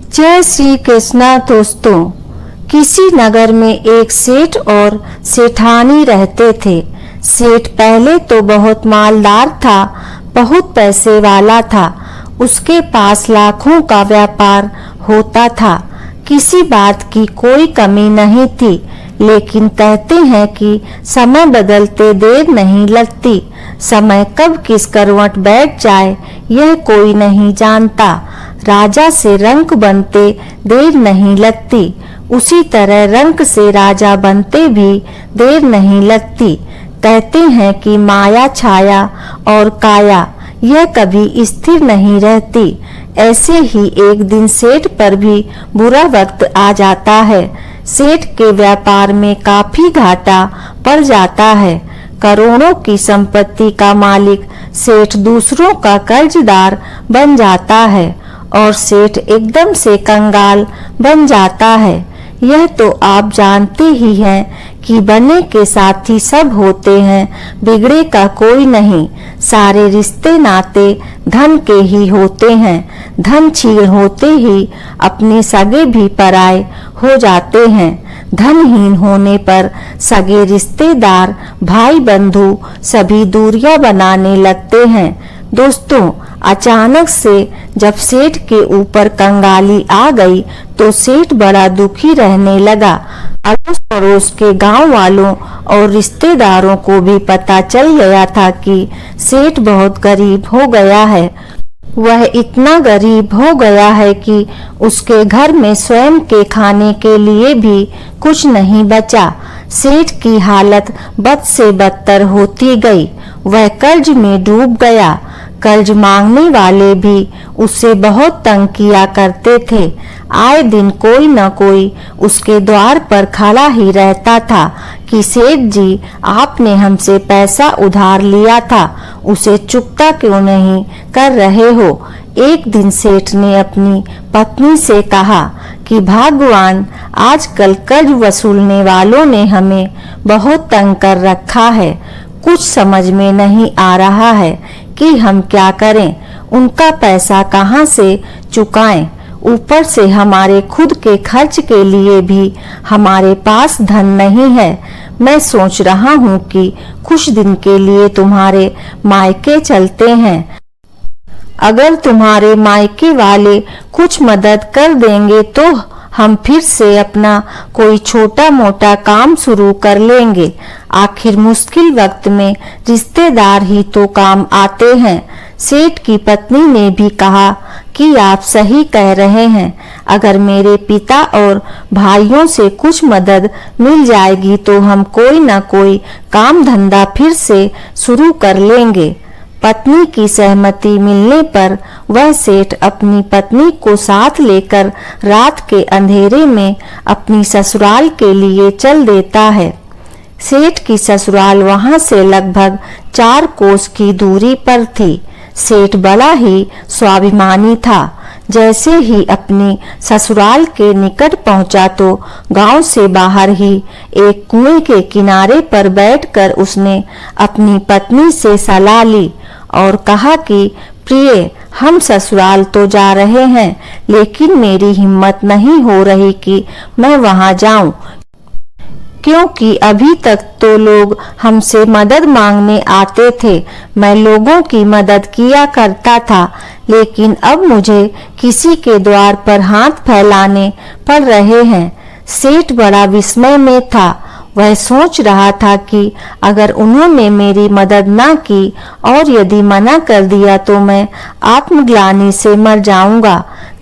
जय श्री कृष्णा दोस्तों। किसी नगर में एक सेठ और सेठानी रहते थे। सेठ पहले तो बहुत मालदार था, बहुत पैसे वाला था। उसके पास लाखों का व्यापार होता था, किसी बात की कोई कमी नहीं थी। लेकिन कहते हैं कि समय बदलते देर नहीं लगती। समय कब किस करवट बैठ जाए यह कोई नहीं जानता। राजा से रंक बनते देर नहीं लगती, उसी तरह रंक से राजा बनते भी देर नहीं लगती। कहते हैं कि माया छाया और काया यह कभी स्थिर नहीं रहती। ऐसे ही एक दिन सेठ पर भी बुरा वक्त आ जाता है। सेठ के व्यापार में काफी घाटा पड़ जाता है। करोड़ों की संपत्ति का मालिक सेठ दूसरों का कर्जदार बन जाता है और सेठ एकदम से कंगाल बन जाता है। यह तो आप जानते ही हैं कि बने के साथी सब होते हैं, बिगड़े का कोई नहीं। सारे रिश्ते नाते धन के ही होते हैं। धन छीन होते ही अपने सगे भी पराए हो जाते हैं। धनहीन होने पर सगे रिश्तेदार, भाई बंधु सभी दूरियां बनाने लगते हैं। दोस्तों, अचानक से जब सेठ के ऊपर कंगाली आ गई तो सेठ बड़ा दुखी रहने लगा। अड़ोस पड़ोस के गांव वालों और रिश्तेदारों को भी पता चल गया था कि सेठ बहुत गरीब हो गया है। वह इतना गरीब हो गया है कि उसके घर में स्वयं के खाने के लिए भी कुछ नहीं बचा। सेठ की हालत बद से बदतर होती गई। वह कर्ज में डूब गया। कर्ज मांगने वाले भी उससे बहुत तंग किया करते थे। आए दिन कोई न कोई उसके द्वार पर खड़ा ही रहता था कि सेठ जी, आपने हमसे पैसा उधार लिया था, उसे चुकता क्यों नहीं कर रहे हो। एक दिन सेठ ने अपनी पत्नी से कहा कि भगवान, आजकल कर्ज वसूलने वालों ने हमें बहुत तंग कर रखा है। कुछ समझ में नहीं आ रहा है कि हम क्या करें, उनका पैसा कहाँ से चुकाएं। ऊपर से हमारे खुद के खर्च के लिए भी हमारे पास धन नहीं है। मैं सोच रहा हूँ कि कुछ दिन के लिए तुम्हारे मायके चलते हैं। अगर तुम्हारे मायके वाले कुछ मदद कर देंगे तो हम फिर से अपना कोई छोटा मोटा काम शुरू कर लेंगे। आखिर मुश्किल वक्त में रिश्तेदार ही तो काम आते हैं। सेठ की पत्नी ने भी कहा कि आप सही कह रहे हैं। अगर मेरे पिता और भाइयों से कुछ मदद मिल जाएगी तो हम कोई न कोई काम धंधा फिर से शुरू कर लेंगे। पत्नी की सहमति मिलने पर वह सेठ अपनी पत्नी को साथ लेकर रात के अंधेरे में अपनी ससुराल के लिए चल देता है। सेठ की ससुराल वहां से लगभग 4 कोस की दूरी पर थी। सेठ बड़ा ही स्वाभिमानी था। जैसे ही अपनी ससुराल के निकट पहुंचा तो गांव से बाहर ही एक कुएं के किनारे पर बैठकर उसने अपनी पत्नी से सलाह ली और कहा कि प्रिय, हम ससुराल तो जा रहे हैं, लेकिन मेरी हिम्मत नहीं हो रही कि मैं वहां जाऊं, क्योंकि अभी तक तो लोग हमसे मदद मांगने आते थे। मैं लोगों की मदद किया करता था, लेकिन अब मुझे किसी के द्वार पर हाथ फैलाने पड़ रहे हैं। सेठ बड़ा विस्मय में था। वह सोच रहा था कि अगर उन्होंने मेरी मदद ना की और यदि मना कर दिया तो मैं आत्मग्लानि से मर जाऊंगा।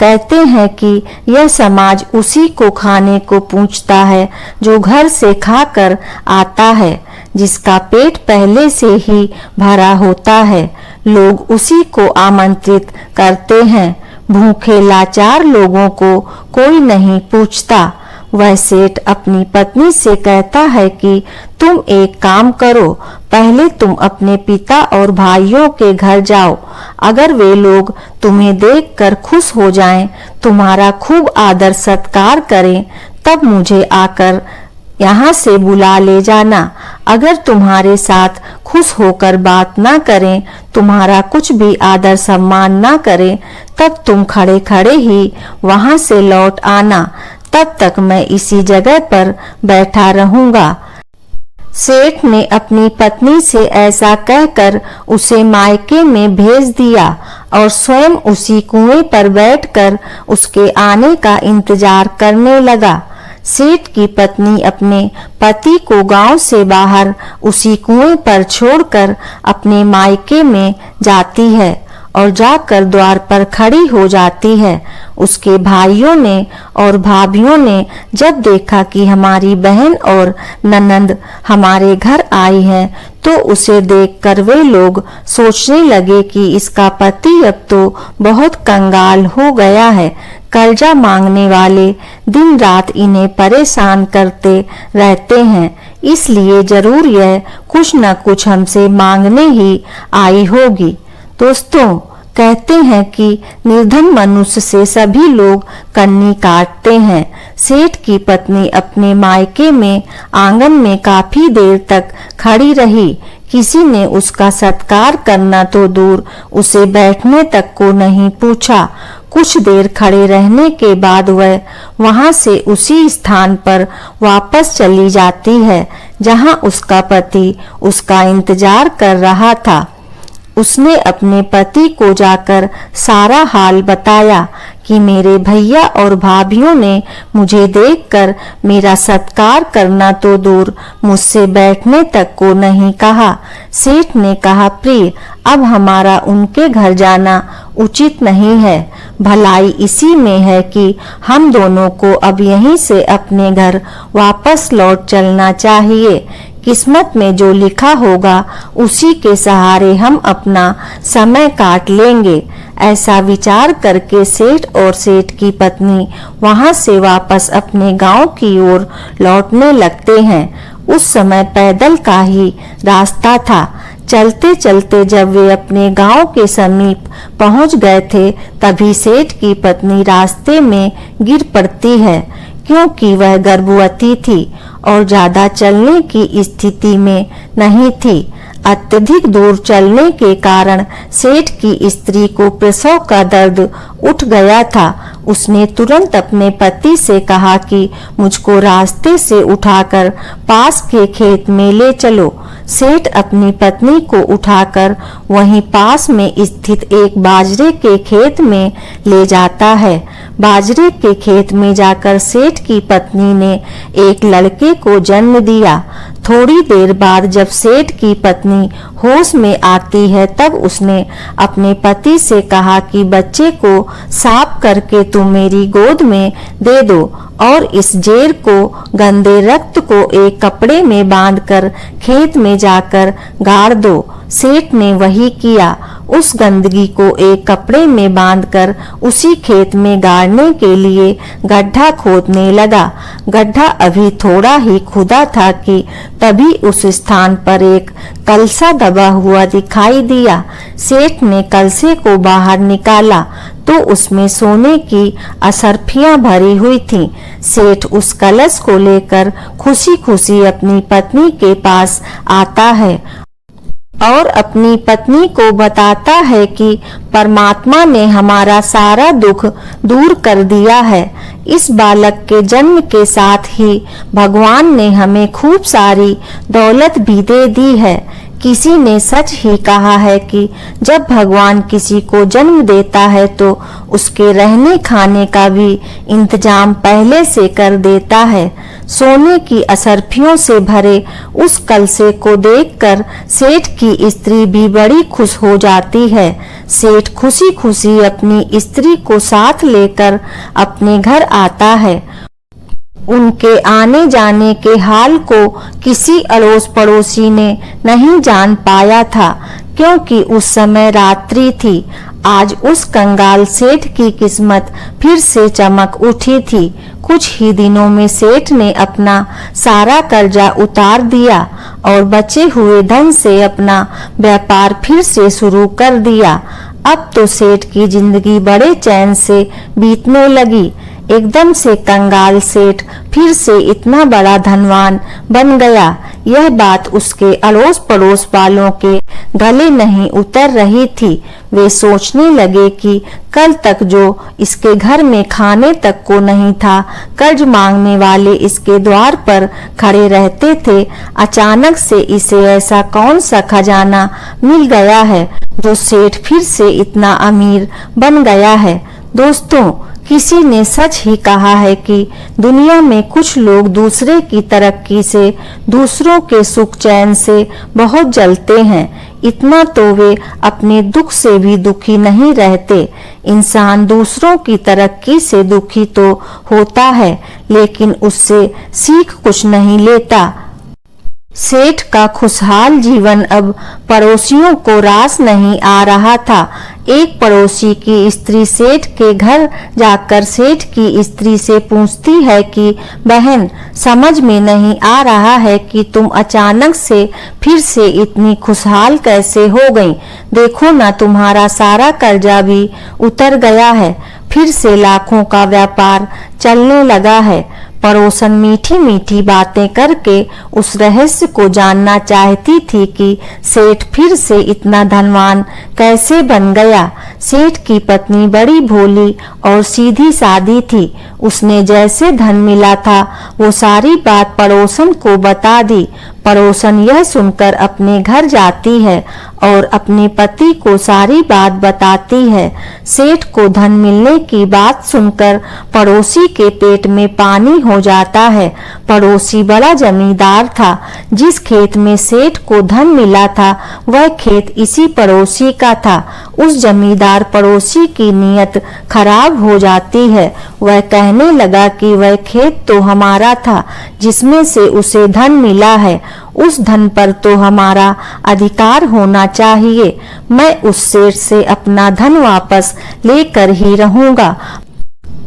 कहते हैं कि यह समाज उसी को खाने को पूछता है जो घर से खाकर आता है। जिसका पेट पहले से ही भरा होता है, लोग उसी को आमंत्रित करते हैं। भूखे लाचार लोगों को कोई नहीं पूछता। वह सेठ अपनी पत्नी से कहता है कि तुम एक काम करो, पहले तुम अपने पिता और भाइयों के घर जाओ। अगर वे लोग तुम्हें देखकर खुश हो जाएं, तुम्हारा खूब आदर सत्कार करें, तब मुझे आकर यहाँ से बुला ले जाना। अगर तुम्हारे साथ खुश होकर बात ना करें, तुम्हारा कुछ भी आदर सम्मान ना करें, तब तुम खड़े खड़े ही वहां से लौट आना, तब तक मैं इसी जगह पर बैठा रहूंगा। सेठ ने अपनी पत्नी से ऐसा कहकर उसे मायके में भेज दिया और स्वयं उसी कुएं पर बैठकर उसके आने का इंतजार करने लगा। सेठ की पत्नी अपने पति को गांव से बाहर उसी कुएं पर छोड़कर अपने मायके में जाती है और जाकर द्वार पर खड़ी हो जाती है। उसके भाइयों ने और भाभियों ने जब देखा कि हमारी बहन और ननंद हमारे घर आई है, तो उसे देखकर वे लोग सोचने लगे कि इसका पति अब तो बहुत कंगाल हो गया है। कर्जा मांगने वाले दिन रात इन्हें परेशान करते रहते हैं, इसलिए जरूर यह कुछ न कुछ हमसे मांगने ही आई होगी। दोस्तों, कहते हैं कि निर्धन मनुष्य से सभी लोग कन्नी काटते हैं। सेठ की पत्नी अपने मायके में आंगन में काफी देर तक खड़ी रही। किसी ने उसका सत्कार करना तो दूर, उसे बैठने तक को नहीं पूछा। कुछ देर खड़े रहने के बाद वह वहां से उसी स्थान पर वापस चली जाती है जहां उसका पति उसका इंतजार कर रहा था। उसने अपने पति को जाकर सारा हाल बताया कि मेरे भैया और भाभियों ने मुझे देखकर मेरा सत्कार करना तो दूर, मुझसे बैठने तक को नहीं कहा। सेठ ने कहा, प्रिय, अब हमारा उनके घर जाना उचित नहीं है। भलाई इसी में है कि हम दोनों को अब यहीं से अपने घर वापस लौट चलना चाहिए। किस्मत में जो लिखा होगा उसी के सहारे हम अपना समय काट लेंगे। ऐसा विचार करके सेठ और सेठ की पत्नी वहां से वापस अपने गांव की ओर लौटने लगते हैं। उस समय पैदल का ही रास्ता था। चलते चलते जब वे अपने गांव के समीप पहुंच गए थे, तभी सेठ की पत्नी रास्ते में गिर पड़ती है, क्योंकि वह गर्भवती थी और ज्यादा चलने की स्थिति में नहीं थी। अत्यधिक दूर चलने के कारण सेठ की स्त्री को प्रसव का दर्द उठ गया था। उसने तुरंत अपने पति से कहा कि मुझको रास्ते से उठाकर पास के खेत में ले चलो। सेठ अपनी पत्नी को उठाकर वहीं पास में स्थित एक बाजरे के खेत में ले जाता है। बाजरे के खेत में जाकर सेठ की पत्नी ने एक लड़के को जन्म दिया। थोड़ी देर बाद जब सेठ की पत्नी होश में आती है, तब उसने अपने पति से कहा कि बच्चे को साफ करके तुम मेरी गोद में दे दो और इस जेर को, गंदे रक्त को एक कपड़े में बांधकर खेत में जाकर गाड़ दो। सेठ ने वही किया। उस गंदगी को एक कपड़े में बांधकर उसी खेत में गाड़ने के लिए गड्ढा खोदने लगा। गड्ढा अभी थोड़ा ही खुदा था कि तभी उस स्थान पर एक कलसा दबा हुआ दिखाई दिया। सेठ ने कलसे को बाहर निकाला तो उसमें सोने की असरफियां भरी हुई थीं। सेठ उस कलश को लेकर खुशी खुशी अपनी पत्नी के पास आता है और अपनी पत्नी को बताता है कि परमात्मा ने हमारा सारा दुख दूर कर दिया है। इस बालक के जन्म के साथ ही भगवान ने हमें खूब सारी दौलत भी दे दी है। किसी ने सच ही कहा है कि जब भगवान किसी को जन्म देता है तो उसके रहने खाने का भी इंतजाम पहले से कर देता है। सोने की असरफियों से भरे उस कलसे को देखकर सेठ की स्त्री भी बड़ी खुश हो जाती है। सेठ खुशी खुशी अपनी स्त्री को साथ लेकर अपने घर आता है। उनके आने जाने के हाल को किसी अड़ोस पड़ोसी ने नहीं जान पाया था, क्योंकि उस समय रात्रि थी। आज उस कंगाल सेठ की किस्मत फिर से चमक उठी थी। कुछ ही दिनों में सेठ ने अपना सारा कर्जा उतार दिया और बचे हुए धन से अपना व्यापार फिर से शुरू कर दिया। अब तो सेठ की जिंदगी बड़े चैन से बीतने लगी। एकदम से कंगाल सेठ फिर से इतना बड़ा धनवान बन गया। यह बात उसके अड़ोस पड़ोस वालों के गले नहीं उतर रही थी। वे सोचने लगे कि कल तक जो इसके घर में खाने तक को नहीं था, कर्ज मांगने वाले इसके द्वार पर खड़े रहते थे, अचानक से इसे ऐसा कौन सा खजाना मिल गया है जो सेठ फिर से इतना अमीर बन गया है। दोस्तों, किसी ने सच ही कहा है कि दुनिया में कुछ लोग दूसरे की तरक्की से, दूसरों के सुख चैन से बहुत जलते हैं। इतना तो वे अपने दुख से भी दुखी नहीं रहते। इंसान दूसरों की तरक्की से दुखी तो होता है, लेकिन उससे सीख कुछ नहीं लेता। सेठ का खुशहाल जीवन अब पड़ोसियों को रास नहीं आ रहा था। एक पड़ोसी की स्त्री सेठ के घर जाकर सेठ की स्त्री से पूछती है कि बहन, समझ में नहीं आ रहा है कि तुम अचानक से फिर से इतनी खुशहाल कैसे हो गई। देखो ना, तुम्हारा सारा कर्जा भी उतर गया है, फिर से लाखों का व्यापार चलने लगा है। पड़ोसन मीठी मीठी बातें करके उस रहस्य को जानना चाहती थी कि सेठ फिर से इतना धनवान कैसे बन गया। सेठ की पत्नी बड़ी भोली और सीधी सादी थी। उसने जैसे धन मिला था वो सारी बात पड़ोसन को बता दी। पड़ोसन यह सुनकर अपने घर जाती है और अपने पति को सारी बात बताती है। सेठ को धन मिलने की बात सुनकर पड़ोसी के पेट में पानी हो जाता है। पड़ोसी बड़ा जमींदार था। जिस खेत में सेठ को धन मिला था वह खेत इसी पड़ोसी का था। उस जमींदार पड़ोसी की नीयत खराब हो जाती है। वह कहने लगा कि वह खेत तो हमारा था जिसमें से उसे धन मिला है, उस धन पर तो हमारा अधिकार होना चाहिए। मैं उस सेठ से अपना धन वापस लेकर ही रहूंगा।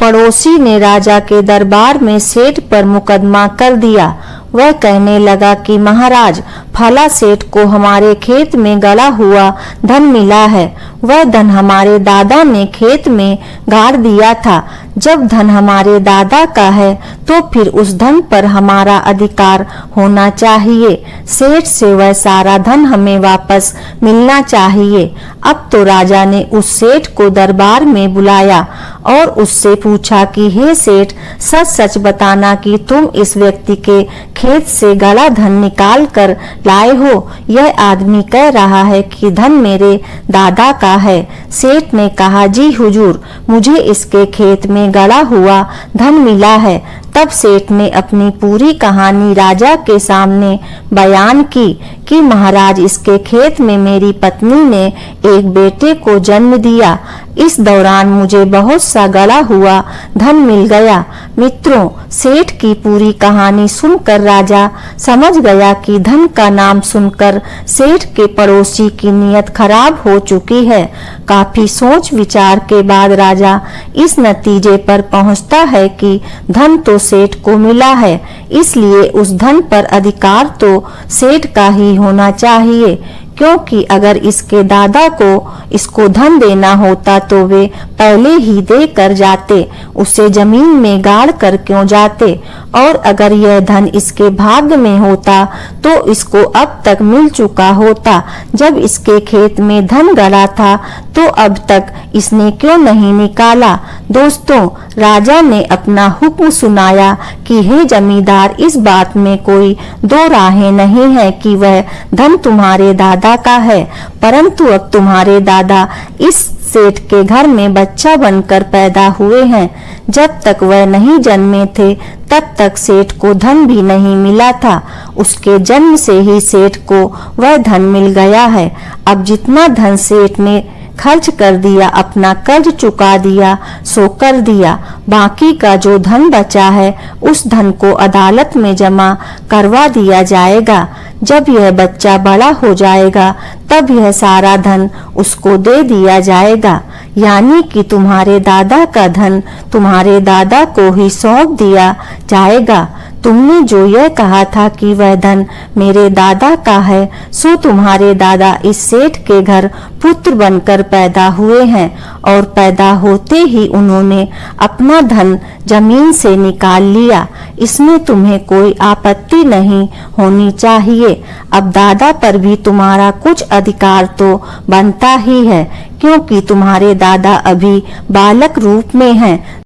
पड़ोसी ने राजा के दरबार में सेठ पर मुकदमा कर दिया। वह कहने लगा कि महाराज, फला सेठ को हमारे खेत में गला हुआ धन मिला है। वह धन हमारे दादा ने खेत में गाड़ दिया था। जब धन हमारे दादा का है तो फिर उस धन पर हमारा अधिकार होना चाहिए। सेठ से वह सारा धन हमें वापस मिलना चाहिए। अब तो राजा ने उस सेठ को दरबार में बुलाया और उससे पूछा कि हे सेठ, सच सच बताना कि तुम इस व्यक्ति के खेत से गला धन निकाल कर लाए हो। यह आदमी कह रहा है कि धन मेरे दादा का है। सेठ ने कहा, जी हुजूर, मुझे इसके खेत में गड़ा हुआ धन मिला है। तब सेठ ने अपनी पूरी कहानी राजा के सामने बयान की कि महाराज, इसके खेत में मेरी पत्नी ने एक बेटे को जन्म दिया। इस दौरान मुझे बहुत सा गड़ा हुआ धन मिल गया। मित्रों, सेठ की पूरी कहानी सुनकर राजा समझ गया कि धन का नाम सुनकर सेठ के पड़ोसी की नीयत खराब हो चुकी है। काफी सोच विचार के बाद राजा इस नतीजे पर पहुंचता है कि धन तो सेठ को मिला है, इसलिए उस धन पर अधिकार तो सेठ का ही होना चाहिए। क्योंकि अगर इसके दादा को इसको धन देना होता तो वे पहले ही दे कर जाते, उसे जमीन में गाड़ कर क्यों जाते। और अगर यह धन इसके भाग्य में होता तो इसको अब तक मिल चुका होता। जब इसके खेत में धन गड़ा था तो अब तक इसने क्यों नहीं निकाला। दोस्तों, राजा ने अपना हुक्म सुनाया कि हे जमींदार, इस बात में कोई दो राहें नहीं है कि वह धन तुम्हारे दादा का है, परंतु अब तुम्हारे दादा इस सेठ के घर में बच्चा बनकर पैदा हुए हैं। जब तक वह नहीं जन्मे थे तब तक सेठ को धन भी नहीं मिला था। उसके जन्म से ही सेठ को वह धन मिल गया है। अब जितना धन सेठ ने खर्च कर दिया, अपना कर्ज चुका दिया सो कर दिया। बाकी का जो धन बचा है उस धन को अदालत में जमा करवा दिया जाएगा। जब यह बच्चा बड़ा हो जाएगा तब यह सारा धन उसको दे दिया जाएगा। यानी कि तुम्हारे दादा का धन तुम्हारे दादा को ही सौंप दिया जाएगा। तुमने जो यह कहा था कि वह धन मेरे दादा का है, सो तुम्हारे दादा इस सेठ के घर पुत्र बनकर पैदा हुए हैं और पैदा होते ही उन्होंने अपना धन जमीन से निकाल लिया। इसमें तुम्हें कोई आपत्ति नहीं होनी चाहिए। अब दादा पर भी तुम्हारा कुछ अधिकार तो बनता ही है, क्योंकि तुम्हारे दादा अभी बालक रूप में हैं।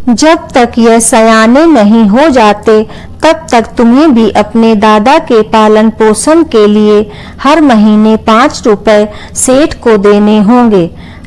जब तक यह सयाने नहीं हो जाते तब तक तुम्हें भी अपने दादा के पालन पोषण के लिए हर महीने 5 रुपए सेठ को देने होंगे।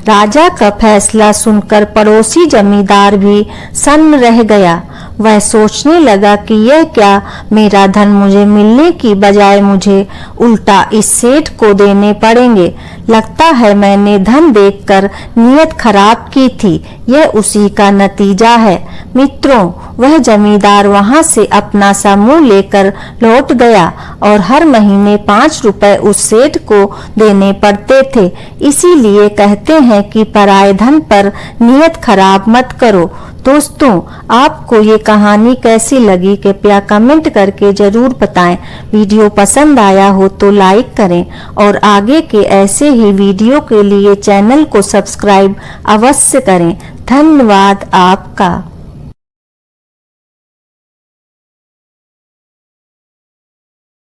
राजा का फैसला सुनकर पड़ोसी जमींदार भी सन्न रह गया। वह सोचने लगा कि यह क्या, मेरा धन मुझे मिलने की बजाय मुझे उल्टा इस सेठ को देने पड़ेंगे। लगता है मैंने धन देखकर नीयत खराब की थी, यह उसी का नतीजा है। मित्रों, वह जमींदार वहां से अपना सा मुंह लेकर लौट गया और हर महीने 5 रुपए उस सेठ को देने पड़ते थे। इसीलिए कहते हैं कि पराये धन पर नीयत खराब मत करो। दोस्तों, आपको ये कहानी कैसी लगी कृपया कमेंट करके जरूर बताएं। वीडियो पसंद आया हो तो लाइक करें और आगे के ऐसे ही वीडियो के लिए चैनल को सब्सक्राइब अवश्य करें। धन्यवाद आपका।